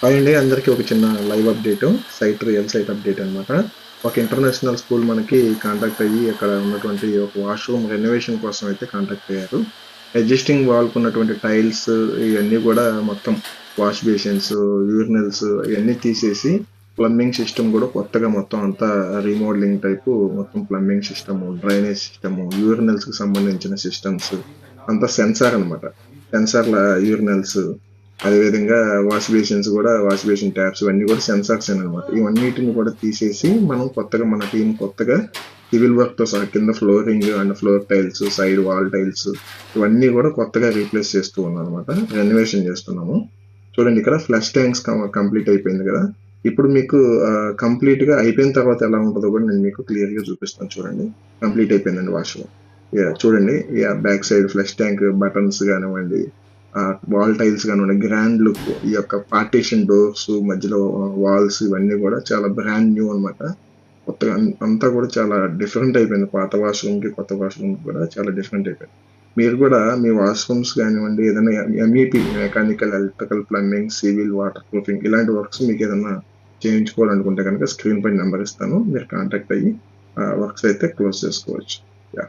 Hi అండి, అందరికీ ఒక చిన్న live update, real site update అనమాట. ఒక ఇంటర్నేషనల్ స్కూల్ మనకి కాంటాక్ట్ అయ్యి అక్కడ ఉన్నటువంటి ఒక వాష్రూమ్ రెనోవేషన్ కోసం అయితే కాంటాక్ట్ అయ్యారు. ఎగ్జిస్టింగ్ వాల్కు ఉన్నటువంటి టైల్స్ ఇవన్నీ కూడా మొత్తం వాష్ బేసిన్స్, యూరినల్స్ ఇవన్నీ తీసేసి ప్లంబింగ్ సిస్టమ్ కూడా కొత్తగా మొత్తం అంతా రీమోడలింగ్ టైపు మొత్తం plumbing system, drainage system, urinals కి సంబంధించిన సిస్టమ్స్ అంతా సెన్సార్ అనమాట. సెన్సార్ల యూరినల్స్, అదేవిధంగా వాష్ బేసిన్ ట్యాప్స్ ఇవన్నీ కూడా సెన్సార్స్ అనమాట. ఇవన్నిటిని కూడా తీసేసి మనం కొత్తగా మన టీం కొత్తగా సివిల్ వర్క్ తో సహా కింద flooring and floor tiles, side wall tiles ఇవన్నీ కూడా కొత్తగా రీప్లేస్ చేస్తూ ఉన్నాం అనమాట. రెనోవేషన్ చేస్తున్నాము. చూడండి, ఇక్కడ ఫ్లష్ ట్యాంక్స్ కంప్లీట్ అయిపోయింది కదా. ఇప్పుడు మీకు కంప్లీట్ గా అయిపోయిన తర్వాత ఎలా ఉంటుందో కూడా నేను మీకు క్లియర్ గా చూపిస్తాను. చూడండి, కంప్లీట్ అయిపోయిందండి వాష్రూమ్. చూడండి, back side flush tank buttons కానివ్వండి, వాల్ టైల్స్ కానివ్వండి, గ్రాండ్ లుక్. ఈ యొక్క పార్టీషన్ డోర్స్ మధ్యలో వాల్స్ ఇవన్నీ కూడా చాలా బ్రాండ్ న్యూ అనమాట. కొత్తగా అంతా కూడా చాలా డిఫరెంట్ అయిపోయింది. పాత వాష్రూమ్ కి కొత్త వాష్రూమ్ కూడా చాలా డిఫరెంట్ అయిపోయింది. మీరు కూడా మీ వాష్రూమ్స్ కానివ్వండి, ఏదైనా MEP mechanical, electrical, plumbing, civil, water proofing ఇలాంటి వర్క్స్ మీకు ఏదైనా చేయించుకోవాలనుకుంటే కనుక స్క్రీన్ పై నెంబర్ ఇస్తాను, మీరు కాంటాక్ట్ అయ్యి వర్క్స్ అయితే క్లోజ్ చేసుకోవచ్చు. యా.